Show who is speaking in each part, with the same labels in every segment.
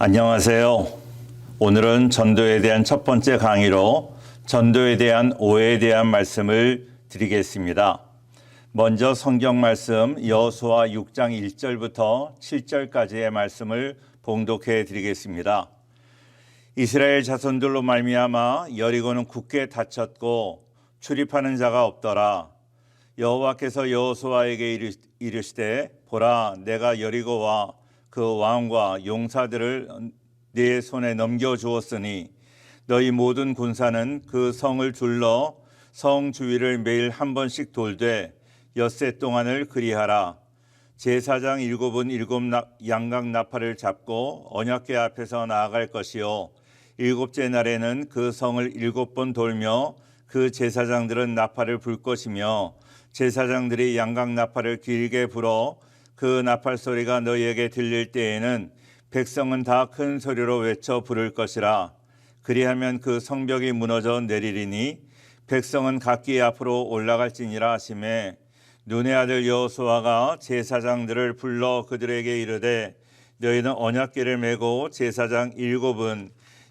Speaker 1: 안녕하세요. 오늘은 전도에 대한 첫 번째 강의로 전도에 대한 오해에 대한 말씀을 드리겠습니다. 먼저 성경 말씀 여호수아 6장 1절부터 7절까지의 말씀을 봉독해 드리겠습니다. 이스라엘 자손들로 말미암아 여리고는 굳게 닫혔고 출입하는 자가 없더라. 여호와께서 여호수아에게 이르시되 보라, 내가 여리고와 그 왕과 용사들을 네 손에 넘겨주었으니 너희 모든 군사는 그 성을 둘러 성 주위를 매일 한 번씩 돌되 엿새 동안을 그리하라. 제사장 7은 7 양각 나팔을 잡고 언약궤 앞에서 나아갈 것이요 7째 날에는 그 성을 7번 돌며 그 제사장들은 나팔을 불 것이며 제사장들이 양각 나팔을 길게 불어 그 나팔 소리가 너희에게 들릴 때에는 백성은 다 큰 소리로 외쳐 부를 것이라. 그리하면 그 성벽이 무너져 내리리니 백성은 각기 앞으로 올라갈지니라 하시매, 눈의 아들 여호수아가 제사장들을 불러 그들에게 이르되 너희는 언약궤를 메고 제사장 7은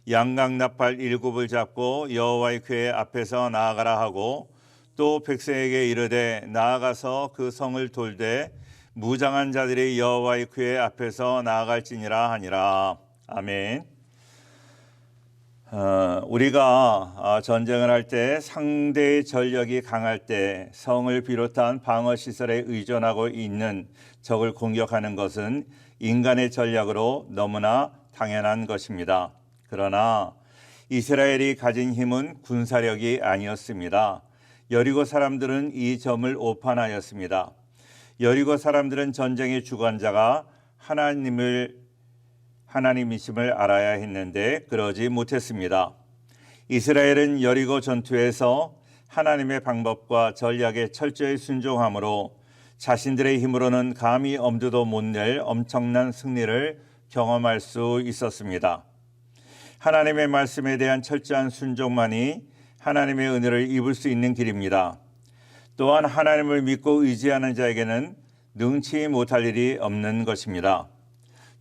Speaker 1: 양각 나팔 7을 잡고 여호와의 궤 앞에서 나아가라 하고, 또 백성에게 이르되 나아가서 그 성을 돌되 무장한 자들이 여호와의 궤 앞에서 나아갈지니라 하니라. 아멘. 우리가 전쟁을 할 때 상대의 전력이 강할 때 성을 비롯한 방어 시설에 의존하고 있는 적을 공격하는 것은 인간의 전략으로 너무나 당연한 것입니다. 그러나 이스라엘이 가진 힘은 군사력이 아니었습니다. 여리고 사람들은 이 점을 오판하였습니다. 여리고 사람들은 전쟁의 주관자가 하나님이심을 알아야 했는데 그러지 못했습니다. 이스라엘은 여리고 전투에서 하나님의 방법과 전략에 철저히 순종함으로 자신들의 힘으로는 감히 엄두도 못 낼 엄청난 승리를 경험할 수 있었습니다. 하나님의 말씀에 대한 철저한 순종만이 하나님의 은혜를 입을 수 있는 길입니다. 또한 하나님을 믿고 의지하는 자에게는 능치 못할 일이 없는 것입니다.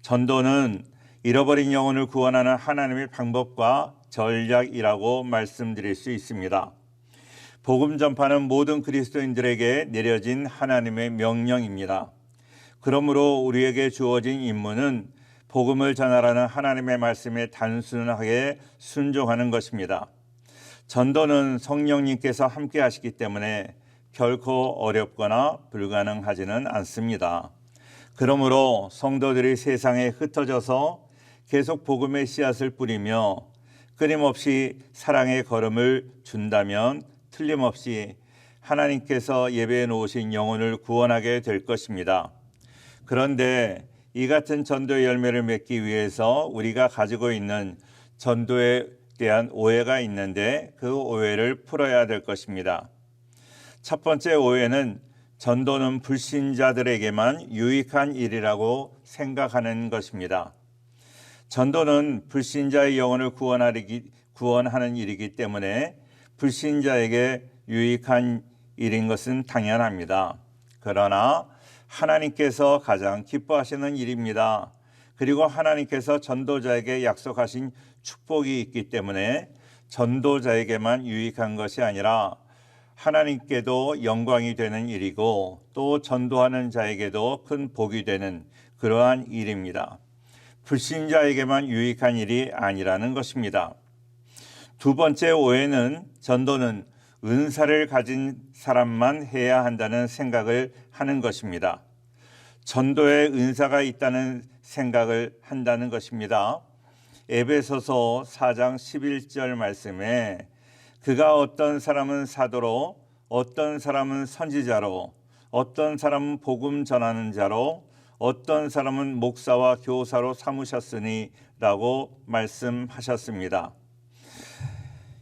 Speaker 1: 전도는 잃어버린 영혼을 구원하는 하나님의 방법과 전략이라고 말씀드릴 수 있습니다. 복음 전파는 모든 그리스도인들에게 내려진 하나님의 명령입니다. 그러므로 우리에게 주어진 임무는 복음을 전하라는 하나님의 말씀에 단순하게 순종하는 것입니다. 전도는 성령님께서 함께 하시기 때문에 결코 어렵거나 불가능하지는 않습니다. 그러므로 성도들이 세상에 흩어져서 계속 복음의 씨앗을 뿌리며 끊임없이 사랑의 걸음을 준다면 틀림없이 하나님께서 예배해 놓으신 영혼을 구원하게 될 것입니다. 그런데 이 같은 전도의 열매를 맺기 위해서 우리가 가지고 있는 전도에 대한 오해가 있는데 그 오해를 풀어야 될 것입니다. 첫 번째 오해는 전도는 불신자들에게만 유익한 일이라고 생각하는 것입니다. 전도는 불신자의 영혼을 구원하는 일이기 때문에 불신자에게 유익한 일인 것은 당연합니다. 그러나 하나님께서 가장 기뻐하시는 일입니다. 그리고 하나님께서 전도자에게 약속하신 축복이 있기 때문에 전도자에게만 유익한 것이 아니라 하나님께도 영광이 되는 일이고 또 전도하는 자에게도 큰 복이 되는 그러한 일입니다. 불신자에게만 유익한 일이 아니라는 것입니다. 두 번째 오해는 전도는 은사를 가진 사람만 해야 한다는 생각을 하는 것입니다. 전도에 은사가 있다는 생각을 한다는 것입니다. 에베소서 4장 11절 말씀에 그가 어떤 사람은 사도로, 어떤 사람은 선지자로, 어떤 사람은 복음 전하는 자로, 어떤 사람은 목사와 교사로 삼으셨으니 라고 말씀하셨습니다.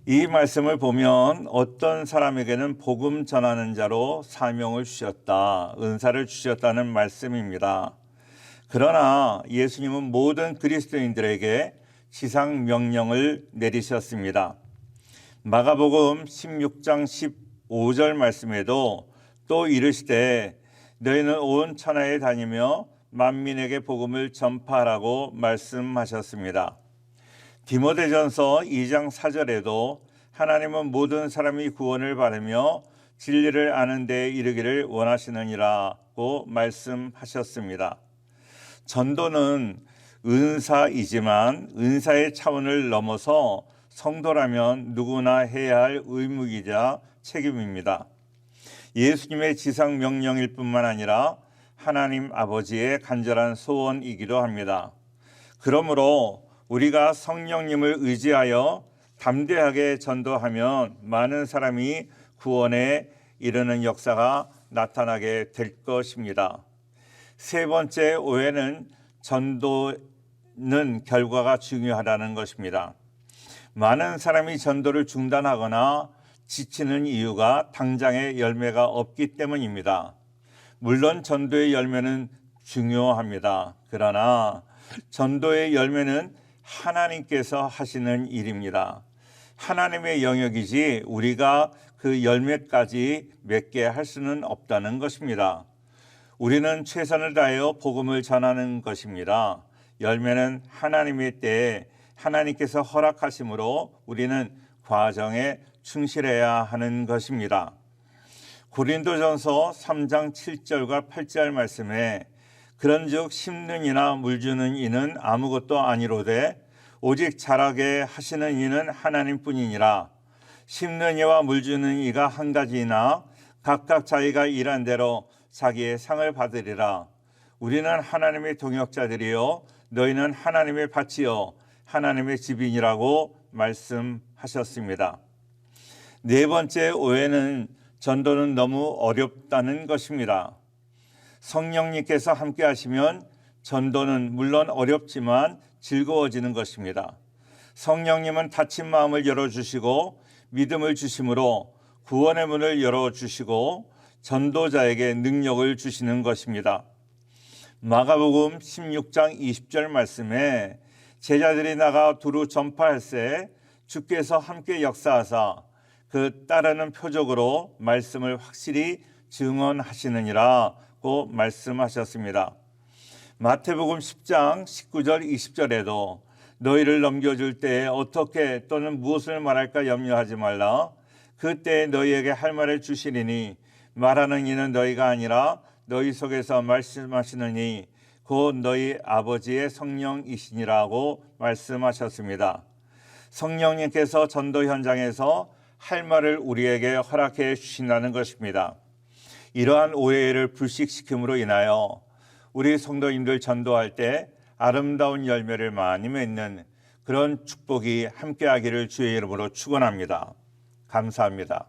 Speaker 1: 이 말씀을 보면 어떤 사람에게는 복음 전하는 자로 사명을 주셨다, 은사를 주셨다는 말씀입니다. 그러나 예수님은 모든 그리스도인들에게 지상 명령을 내리셨습니다. 마가복음 16장 15절 말씀에도 또 이르시되 너희는 온 천하에 다니며 만민에게 복음을 전파하라고 말씀하셨습니다. 디모데전서 2장 4절에도 하나님은 모든 사람이 구원을 받으며 진리를 아는 데에 이르기를 원하시느니라고 말씀하셨습니다. 전도는 은사이지만 은사의 차원을 넘어서 성도라면 누구나 해야 할 의무이자 책임입니다. 예수님의 지상 명령일 뿐만 아니라 하나님 아버지의 간절한 소원이기도 합니다. 그러므로 우리가 성령님을 의지하여 담대하게 전도하면 많은 사람이 구원에 이르는 역사가 나타나게 될 것입니다. 세 번째 오해는 전도는 결과가 중요하다는 것입니다. 많은 사람이 전도를 중단하거나 지치는 이유가 당장의 열매가 없기 때문입니다. 물론 전도의 열매는 중요합니다. 그러나 전도의 열매는 하나님께서 하시는 일입니다. 하나님의 영역이지 우리가 그 열매까지 맺게 할 수는 없다는 것입니다. 우리는 최선을 다하여 복음을 전하는 것입니다. 열매는 하나님의 때에 하나님께서 허락하심으로 우리는 과정에 충실해야 하는 것입니다. 고린도전서 3장 7절과 8절 말씀에 그런즉 심는 이나 물주는 이는 아무것도 아니로되 오직 자라게 하시는 이는 하나님뿐이니라. 심는 이와 물주는 이가 한 가지이나 각각 자기가 일한 대로 자기의 상을 받으리라. 우리는 하나님의 동역자들이요 너희는 하나님의 밭이요 하나님의 집이니라고 말씀하셨습니다. 네 번째 오해는 전도는 너무 어렵다는 것입니다. 성령님께서 함께 하시면 전도는 물론 어렵지만 즐거워지는 것입니다. 성령님은 닫힌 마음을 열어주시고 믿음을 주심으로 구원의 문을 열어주시고 전도자에게 능력을 주시는 것입니다. 마가복음 16장 20절 말씀에 제자들이 나가 두루 전파할새 주께서 함께 역사하사 그 따르는 표적으로 말씀을 확실히 증언하시느니라고 말씀하셨습니다. 마태복음 10장 19절 20절에도 너희를 넘겨줄 때에 어떻게 또는 무엇을 말할까 염려하지 말라. 그때 너희에게 할 말을 주시리니 말하는 이는 너희가 아니라 너희 속에서 말씀하시느니 곧 너희 아버지의 성령이시니라고 말씀하셨습니다. 성령님께서 전도 현장에서 할 말을 우리에게 허락해 주신다는 것입니다. 이러한 오해를 불식시킴으로 인하여 우리 성도님들 전도할 때 아름다운 열매를 많이 맺는 그런 축복이 함께하기를 주의 이름으로 축원합니다. 감사합니다.